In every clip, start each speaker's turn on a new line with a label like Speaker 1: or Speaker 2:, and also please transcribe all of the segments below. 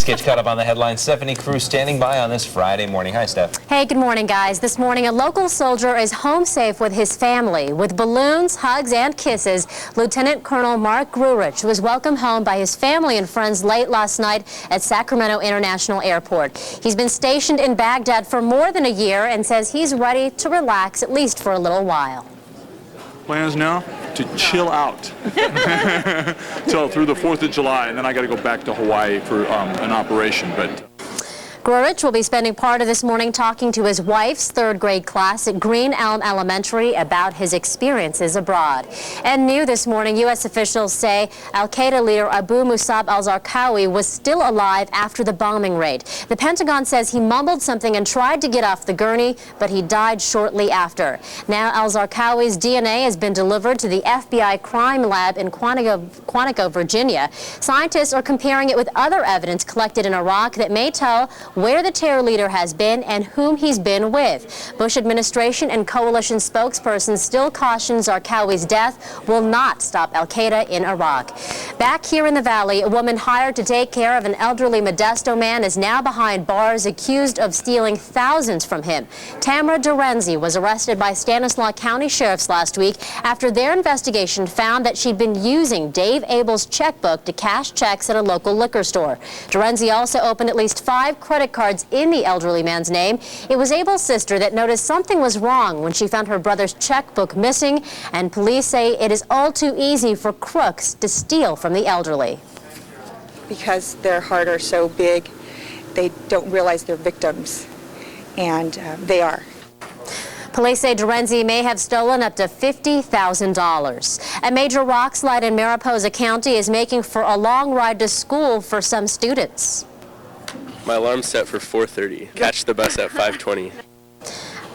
Speaker 1: Let's get you caught up on the headlines. Stephanie Cruz standing by on this Friday morning. Hi, Steph.
Speaker 2: Hey, good morning, guys. This morning, a local soldier is home safe with his family. With balloons, hugs, and kisses, Lieutenant Colonel Mark Grurich was welcomed home by his family and friends late last night at Sacramento International Airport. He's been stationed in Baghdad for more than a year and says he's ready to relax at least for a little while.
Speaker 3: Plans now to chill out till through the 4th of July, and then I got to go back to Hawaii for an operation. But
Speaker 2: Grurich will be spending part of this morning talking to his wife's third-grade class at Green Elm Elementary about his experiences abroad. And new this morning, U.S. officials say Al-Qaeda leader Abu Musab Al-Zarqawi was still alive after the bombing raid. The Pentagon says he mumbled something and tried to get off the gurney, but he died shortly after. Now Al-Zarqawi's DNA has been delivered to the FBI crime lab in Quantico, Virginia. Scientists are comparing it with other evidence collected in Iraq that may tell where the terror leader has been and whom he's been with. Bush administration and coalition spokesperson still cautions Zarqawi's death will not stop Al-Qaeda in Iraq. Back here in the Valley, a woman hired to take care of an elderly Modesto man is now behind bars accused of stealing thousands from him. Tamara Dorenzi was arrested by Stanislaus County sheriffs last week after their investigation found that she'd been using Dave Abel's checkbook to cash checks at a local liquor store. Dorenzi also opened at least 5 credit cards in the elderly man's name. It was Abel's sister that noticed something was wrong when she found her brother's checkbook missing, and police say it is all too easy for crooks to steal from the elderly.
Speaker 4: Because their heart are so big, they don't realize they're victims, and they are.
Speaker 2: Police say Dorenzi may have stolen up to $50,000. A major rock slide in Mariposa County is making for a long ride to school for some students.
Speaker 5: My alarm's set for 4:30. Catch the bus at 5:20.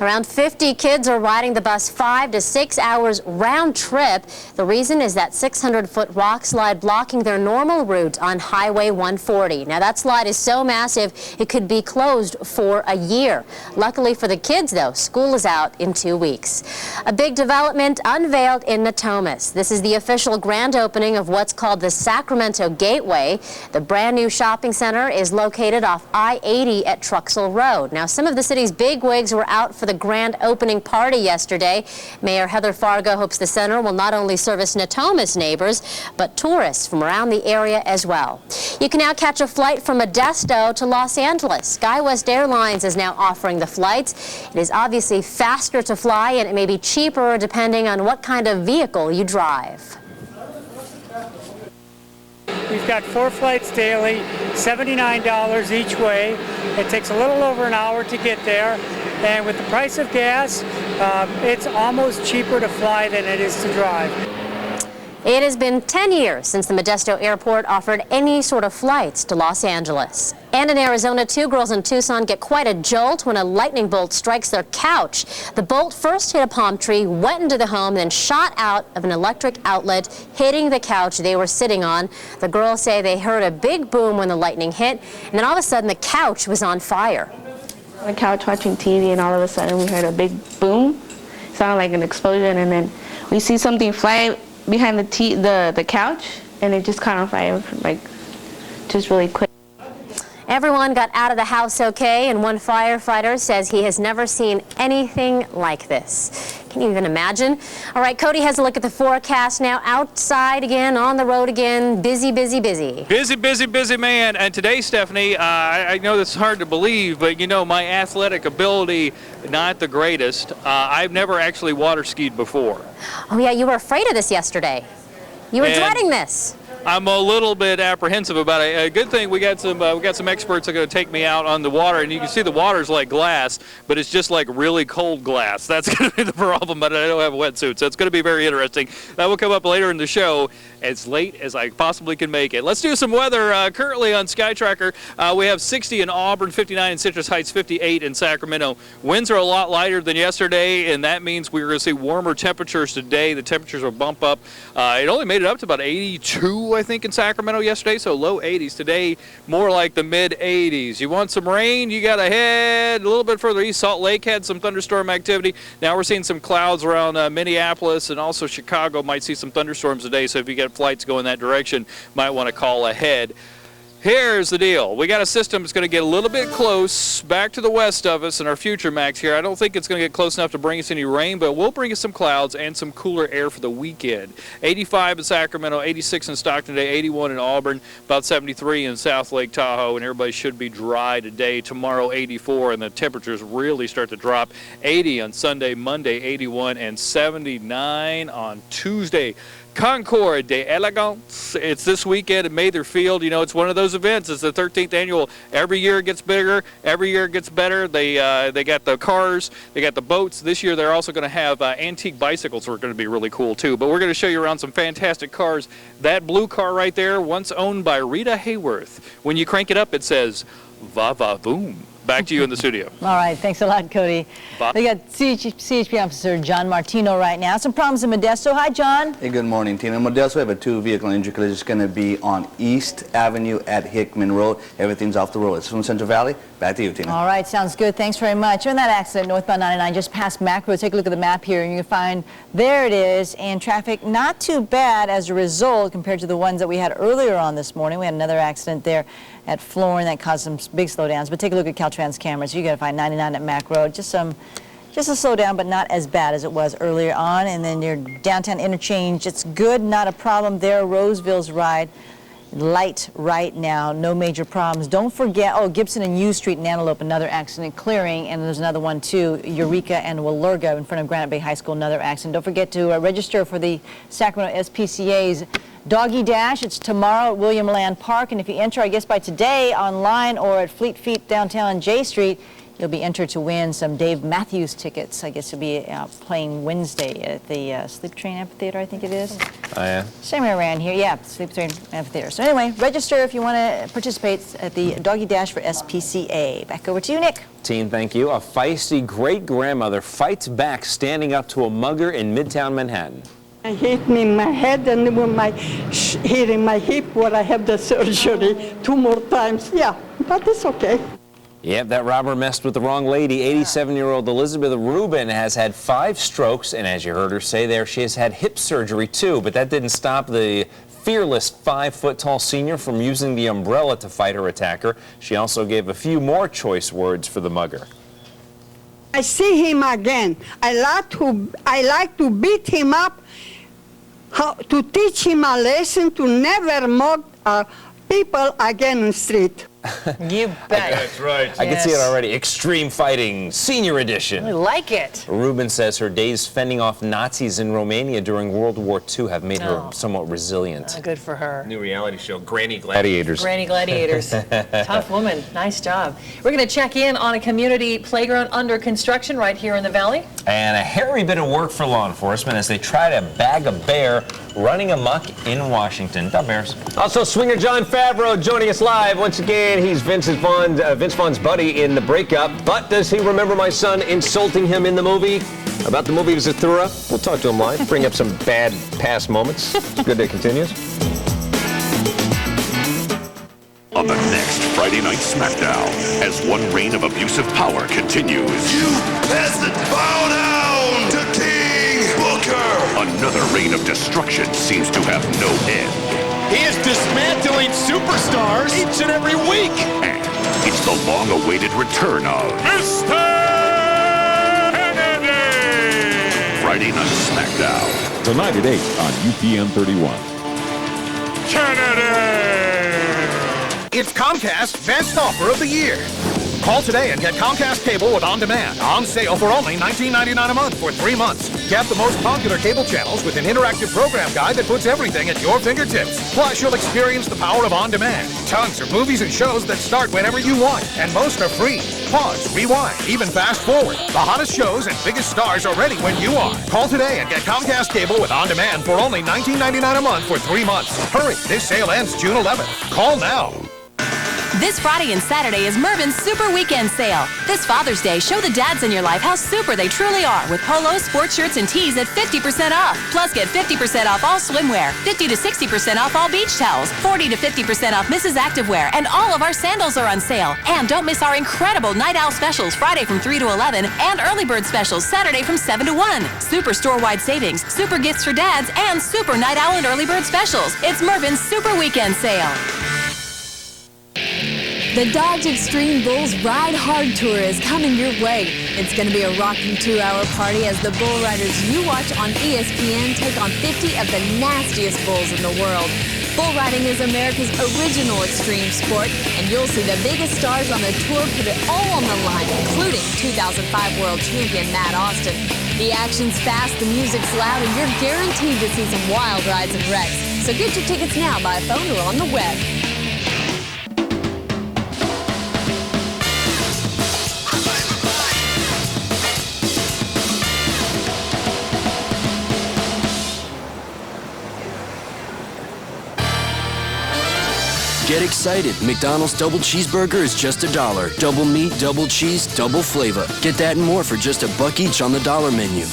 Speaker 2: Around 50 kids are riding the bus 5 to 6 hours round trip. The reason is that 600-foot rock slide blocking their normal route on Highway 140. Now that slide is so massive it could be closed for a year. Luckily for the kids, though, school is out in 2 weeks. A big development unveiled in Natomas. This is the official grand opening of what's called the Sacramento Gateway. The brand new shopping center is located off I-80 at Truxell Road. Now some of the city's bigwigs were out for the grand opening party yesterday. Mayor Heather Fargo hopes the center will not only service Natomas neighbors, but tourists from around the area as well. You can now catch a flight from Modesto to Los Angeles. SkyWest Airlines is now offering the flights. It is obviously faster to fly, and it may be cheaper depending on what kind of vehicle you drive.
Speaker 6: We've got 4 flights daily, $79 each way. It takes a little over an hour to get there. And with the price of gas, it's almost cheaper to fly than it is to drive.
Speaker 2: It has been 10 years since the Modesto airport offered any sort of flights to Los Angeles. And in Arizona, 2 girls in Tucson get quite a jolt when a lightning bolt strikes their couch. The bolt first hit a palm tree, went into the home, then shot out of an electric outlet, hitting the couch they were sitting on. The girls say they heard a big boom when the lightning hit, and then all of a sudden the couch was on fire.
Speaker 7: On the couch watching TV, and all of a sudden we heard a big boom. It sounded like an explosion, and then we see something fly behind the couch, and it just caught on fire, like, just really quick.
Speaker 2: Everyone got out of the house okay, and one firefighter says he has never seen anything like this. Can you even imagine? All right, Cody has a look at the forecast now. Outside again, on the road again, busy, busy, busy.
Speaker 8: Busy, busy, busy man. And today, Stephanie, I know this is hard to believe, but you know, my athletic ability, not the greatest. I've never actually water skied before.
Speaker 2: Oh yeah, you were afraid of this yesterday. You were dreading this.
Speaker 8: I'm a little bit apprehensive about it. A good thing we got some experts that are going to take me out on the water, and you can see the water's like glass, but it's just like really cold glass. That's going to be the problem, but I don't have a wetsuit, so it's going to be very interesting. That will come up later in the show, as late as I possibly can make it. Let's do some weather. Currently on Sky Tracker, we have 60 in Auburn, 59 in Citrus Heights, 58 in Sacramento. Winds are a lot lighter than yesterday, and that means we're going to see warmer temperatures today. The temperatures will bump up. It only made it up to about 82, I think, in Sacramento yesterday, so low 80s. Today, more like the mid 80s. You want some rain? You got to head a little bit further east. Salt Lake had some thunderstorm activity. Now we're seeing some clouds around Minneapolis, and also Chicago might see some thunderstorms today, so if you get flights going that direction, might want to call ahead. Here's the deal. We got a system that's going to get a little bit close back to the west of us in our future max here. I don't think it's going to get close enough to bring us any rain, but we'll bring us some clouds and some cooler air for the weekend. 85 in Sacramento, 86 in Stockton today, 81 in Auburn, about 73 in South Lake Tahoe, and everybody should be dry today. Tomorrow, 84, and the temperatures really start to drop. 80 on Sunday, Monday, 81, and 79 on Tuesday. Concord de Elegance. It's this weekend at Mather Field. You know, it's one of those events. It's the 13th annual. Every year it gets bigger. Every year it gets better. They got the cars. They got the boats. This year they're also going to have antique bicycles, which are going to be really cool too. But we're going to show you around some fantastic cars. That blue car right there, once owned by Rita Hayworth. When you crank it up, it says, "Va va boom." Back to you in the studio.
Speaker 9: All right, thanks a lot, Cody. We got CHP officer John Martino right now. Some problems in Modesto. Hi, John.
Speaker 10: Hey, good morning, Tina. In Modesto, we have a two-vehicle injury collision. It's going to be on East Avenue at Hickman Road. Everything's off the road. It's from Central Valley. Back to you, Tina.
Speaker 9: All right, sounds good. Thanks very much. In that accident, northbound 99, just past Mac Road. Take a look at the map here, and you can find there it is, and traffic not too bad as a result compared to the ones that we had earlier on this morning. We had another accident there at Florin that caused some big slowdowns. But take a look at Caltrans cameras. You got to find 99 at Mac Road. Just a slowdown, but not as bad as it was earlier on. And then your downtown interchange, it's good, not a problem there. Roseville's ride, light right now, no major problems. Don't forget, Gibson and U Street in Antelope, another accident clearing, and there's another one too, Eureka and Walurga in front of Granite Bay High School, another accident. Don't forget to register for the Sacramento SPCA's Doggy Dash. It's tomorrow at William Land Park, and if you enter, I guess by today, online or at Fleet Feet downtown J Street, you'll be entered to win some Dave Matthews tickets. I guess you'll be playing Wednesday at the Sleep Train Amphitheater, I think it is.
Speaker 1: Oh, yeah?
Speaker 9: Somewhere around here, yeah, Sleep Train Amphitheater. So anyway, register if you want to participate at the Doggy Dash for SPCA. Back over to you, Nick.
Speaker 1: Team, thank you. A feisty great-grandmother fights back standing up to a mugger in Midtown Manhattan.
Speaker 11: He hit me in my head and hitting my hip where I have the surgery 2 more times. Yeah, but it's okay.
Speaker 1: Yep, that robber messed with the wrong lady. 87-year-old Elizabeth Rubin has had 5 strokes, and as you heard her say there, she has had hip surgery too, but that didn't stop the fearless 5-foot-tall senior from using the umbrella to fight her attacker. She also gave a few more choice words for the mugger.
Speaker 11: I see him again. I like to beat him up, to teach him a lesson to never mock people again in the street.
Speaker 9: You bet.
Speaker 1: That's right. I can see it already. Extreme Fighting, Senior Edition.
Speaker 9: I like it.
Speaker 1: Rubin says her days fending off Nazis in Romania during World War II have made her somewhat resilient.
Speaker 9: Good for her.
Speaker 1: New reality show, Granny Gladiators.
Speaker 9: Granny Gladiators. Tough woman. Nice job. We're going to check in on a community playground under construction right here in the Valley.
Speaker 1: And a hairy bit of work for law enforcement as they try to bag a bear running amok in Washington. Up, Bears.
Speaker 12: Also, swinger John Favreau joining us live once again. He's Vince Vaughn's buddy in The Breakup. But does he remember my son insulting him in the movie? About the movie Zathura? We'll talk to him live, bring up some bad past moments. Good day continues.
Speaker 13: On the next Friday Night SmackDown, as one reign of abusive power continues.
Speaker 14: You peasant, bow down to King Booker!
Speaker 13: Another reign of destruction seems to have no end.
Speaker 14: He is dismantling superstars each and every week!
Speaker 13: And it's the long-awaited return of
Speaker 14: Mr. Kennedy!
Speaker 13: Friday Night SmackDown.
Speaker 15: Tonight at 8 on UPN 31.
Speaker 14: Kennedy!
Speaker 16: It's Comcast's best offer of the year. Call today and get Comcast cable with On Demand. On sale for only $19.99 a month for 3 months. Get the most popular cable channels with an interactive program guide that puts everything at your fingertips. Plus, you'll experience the power of On Demand. Tons of movies and shows that start whenever you want, and most are free. Pause, rewind, even fast forward. The hottest shows and biggest stars are ready when you are. Call today and get Comcast cable with On Demand for only $19.99 a month for 3 months. Hurry, this sale ends June 11th. Call now.
Speaker 17: This Friday and Saturday is Mervyn's Super Weekend Sale. This Father's Day, show the dads in your life how super they truly are with polos, sports shirts, and tees at 50% off. Plus, get 50% off all swimwear, 50 to 60% off all beach towels, 40 to 50% off Mrs. Activewear, and all of our sandals are on sale. And don't miss our incredible Night Owl specials Friday from 3 to 11 and Early Bird specials Saturday from 7 to 1. Super store-wide savings, super gifts for dads, and super Night Owl and Early Bird specials. It's Mervyn's Super Weekend Sale.
Speaker 18: The Dodge Extreme Bulls Ride Hard Tour is coming your way. It's going to be a rocking 2-hour party as the bull riders you watch on ESPN take on 50 of the nastiest bulls in the world. Bull riding is America's original extreme sport, and you'll see the biggest stars on the tour put it all on the line, including 2005 world champion Matt Austin. The action's fast, the music's loud, and you're guaranteed to see some wild rides and wrecks. So get your tickets now by phone or on the web.
Speaker 19: Get excited. McDonald's Double Cheeseburger is just $1. Double meat, double cheese, double flavor. Get that and more for just $1 each on the dollar menu.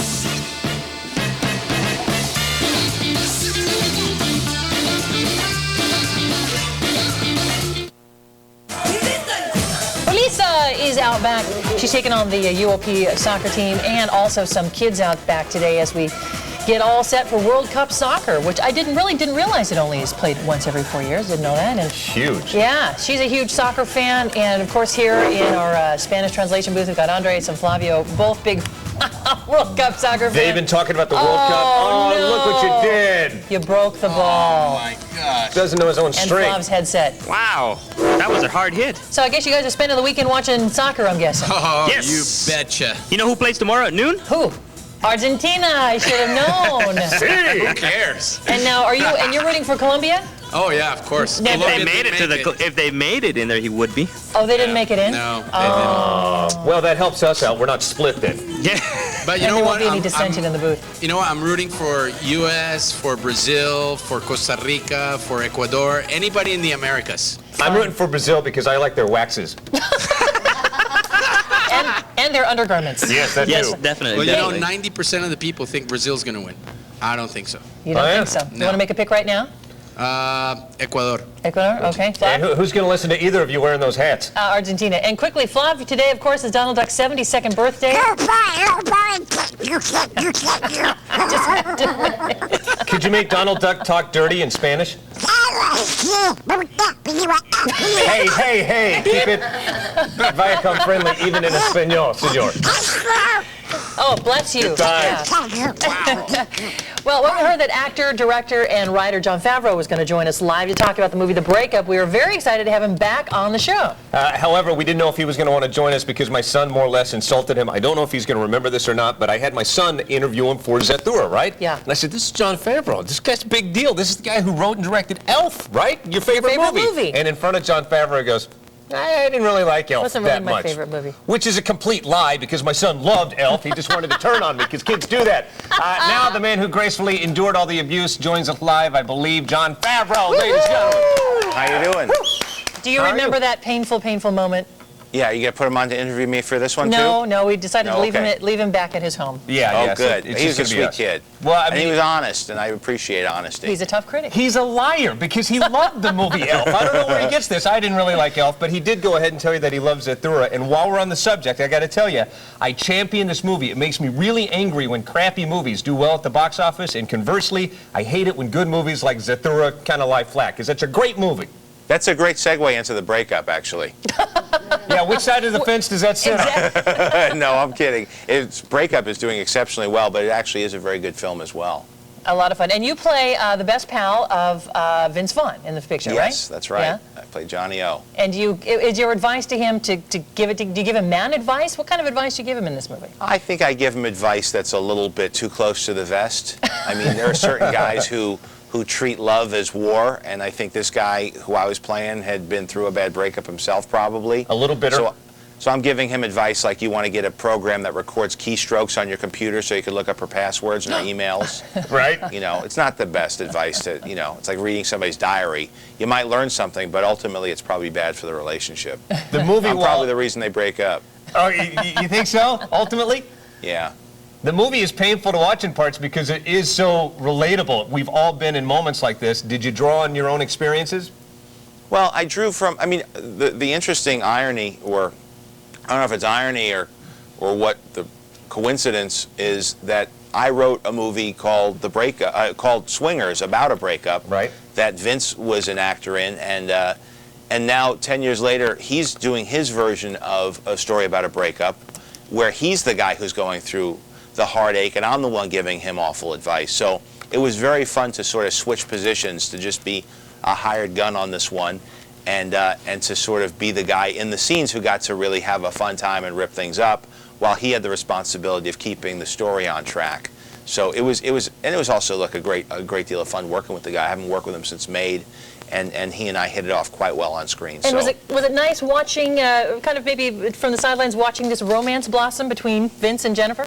Speaker 20: Lisa is out back. She's taking on the UOP soccer team and also some kids out back today as we get all set for World Cup soccer, which I didn't realize it only is played once every 4 years. Didn't know that. And
Speaker 12: huge.
Speaker 20: Yeah, she's a huge soccer fan, and of course here in our Spanish translation booth we've got Andres and Flavio, both big World Cup soccer fans.
Speaker 12: They've been talking about the World Cup. Oh,
Speaker 20: no.
Speaker 12: look what you did.
Speaker 20: You broke the ball.
Speaker 21: Oh my gosh.
Speaker 12: Doesn't know his own
Speaker 20: And
Speaker 12: strength.
Speaker 20: Flav's headset.
Speaker 21: Wow, that was a hard hit.
Speaker 20: So I guess you guys are spending the weekend watching soccer, I'm guessing.
Speaker 21: Oh,
Speaker 5: Yes.
Speaker 21: you betcha.
Speaker 5: You know who plays tomorrow at noon?
Speaker 20: Who? Argentina, I should have known.
Speaker 21: Who cares?
Speaker 20: And now, you're rooting for Colombia?
Speaker 21: Oh yeah, of course.
Speaker 5: If
Speaker 21: Colombia
Speaker 5: they made it
Speaker 21: didn't
Speaker 5: to
Speaker 21: make
Speaker 5: if they made it in there, he would be.
Speaker 20: Oh, they didn't make it in?
Speaker 21: No, they
Speaker 12: Well, that helps us out. We're not split then.
Speaker 5: Yeah.
Speaker 21: But you
Speaker 20: And
Speaker 21: know
Speaker 20: there
Speaker 21: what?
Speaker 20: won't be any dissension in the booth.
Speaker 21: You know what? I'm rooting for U.S., for Brazil, for Costa Rica, for Ecuador, anybody in the Americas.
Speaker 12: I'm rooting for Brazil because I like their waxes.
Speaker 20: And their undergarments.
Speaker 12: Yes, that
Speaker 5: Yes,
Speaker 12: too.
Speaker 5: definitely.
Speaker 21: Well, you
Speaker 5: definitely.
Speaker 21: know, 90% of the people think Brazil's going to win. I don't think so.
Speaker 20: You don't
Speaker 12: Oh, yeah?
Speaker 20: think so? You
Speaker 21: No.
Speaker 20: want to make a pick right now?
Speaker 21: Ecuador.
Speaker 20: Ecuador? Okay.
Speaker 12: And
Speaker 20: Flav?
Speaker 12: who's going to listen to either of you wearing those hats?
Speaker 20: Argentina. And quickly, Flav, today, of course, is Donald Duck's 72nd birthday.
Speaker 12: Could you make Donald Duck talk dirty in Spanish? Hey, hey, hey, keep it Viacom friendly even in Espanol, senor.
Speaker 20: Oh, bless you.
Speaker 12: Good times.
Speaker 20: Yeah. Well, when we heard that actor, director, and writer Jon Favreau was going to join us live to talk about the movie The Breakup, we were very excited to have him back on the show.
Speaker 12: However, we didn't know if he was going to want to join us because my son more or less insulted him. I don't know if he's going to remember this or not, but I had my son interview him for Zathura, right?
Speaker 20: Yeah.
Speaker 12: And I said, this is Jon Favreau. This guy's a big deal. This is the guy who wrote and directed Elf, right? Your favorite
Speaker 20: movie.
Speaker 12: And in front of Jon Favreau, he goes, I didn't really like Elf
Speaker 20: Wasn't
Speaker 12: that
Speaker 20: really my
Speaker 12: much.
Speaker 20: favorite movie.
Speaker 12: Which is a complete lie because my son loved Elf. He just wanted to turn on me because kids do that. Now the man who gracefully endured all the abuse joins us live, I believe, Jon Favreau, ladies and gentlemen.
Speaker 22: How you doing?
Speaker 20: Do you remember that painful moment?
Speaker 22: Yeah, you gonna put him on to interview me for this one too?
Speaker 20: No, we decided to
Speaker 22: No,
Speaker 20: leave
Speaker 22: okay.
Speaker 20: leave him back at his home.
Speaker 12: Yeah,
Speaker 22: Oh,
Speaker 12: yeah. so
Speaker 22: good.
Speaker 12: it's
Speaker 22: He was
Speaker 12: just
Speaker 22: a
Speaker 12: gonna be
Speaker 22: sweet
Speaker 12: us.
Speaker 22: kid.
Speaker 12: Well, I
Speaker 22: and
Speaker 12: mean,
Speaker 22: he was honest, and I appreciate honesty.
Speaker 20: He's a tough critic.
Speaker 12: He's a liar because he loved the movie Elf. I don't know where he gets this. I didn't really like Elf, but he did go ahead and tell you that he loves Zathura. And while we're on the subject, I got to tell you, I champion this movie. It makes me really angry when crappy movies do well at the box office, and conversely, I hate it when good movies like Zathura kind of lie flat because it's a great movie.
Speaker 22: That's a great segue into The Breakup, actually.
Speaker 12: Yeah, which side of the fence does that sit on?
Speaker 22: No, I'm kidding. Breakup is doing exceptionally well, but it actually is a very good film as well.
Speaker 20: A lot of fun. And you play the best pal of Vince Vaughn in the picture, right?
Speaker 22: Yes, that's right.
Speaker 20: Yeah.
Speaker 22: I play Johnny O.
Speaker 20: And is your advice to him to give it? Do you give him man advice? What kind of advice do you give him in this movie?
Speaker 22: I think I give him advice that's a little bit too close to the vest. I mean, there are certain guys who treat love as war, and I think this guy who I was playing had been through a bad breakup himself, probably.
Speaker 12: A little bitter.
Speaker 22: So I'm giving him advice like you want to get a program that records keystrokes on your computer so you can look up her passwords and her emails.
Speaker 12: Right.
Speaker 22: You know, it's not the best advice to, it's like reading somebody's diary. You might learn something, but ultimately it's probably bad for the relationship.
Speaker 12: The movie,
Speaker 22: I'm probably the reason they break up.
Speaker 12: Oh, you think so, ultimately?
Speaker 22: Yeah.
Speaker 12: The movie is painful to watch in parts because it is so relatable. We've all been in moments like this. Did you draw on your own experiences?
Speaker 22: Well, I drew from, the interesting irony, or I don't know if it's irony or what the coincidence is, that I wrote a movie called called Swingers, about a breakup.
Speaker 12: Right.
Speaker 22: That Vince was an actor in, and And now, 10 years later, he's doing his version of a story about a breakup, where he's the guy who's going through the heartache, and I'm the one giving him awful advice. So it was very fun to sort of switch positions, to just be a hired gun on this one, and to sort of be the guy in the scenes who got to really have a fun time and rip things up, while he had the responsibility of keeping the story on track. So it was also, look, a great deal of fun working with the guy. I haven't worked with him since Made, and he and I hit it off quite well on screen.
Speaker 20: And was it nice watching, kind of maybe from the sidelines, watching this romance blossom between Vince and Jennifer?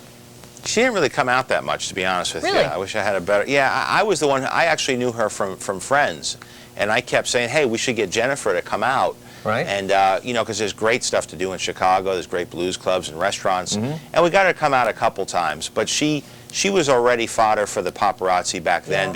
Speaker 22: She didn't really come out that much, to be honest with you.
Speaker 20: Really?
Speaker 22: I wish I had a better. Yeah, I was the one. I actually knew her from Friends, and I kept saying, "Hey, we should get Jennifer to come out."
Speaker 12: Right.
Speaker 22: And you know, because there's great stuff to do in Chicago. There's great blues clubs and restaurants, and we got her to come out a couple times. But she was already fodder for the paparazzi back then.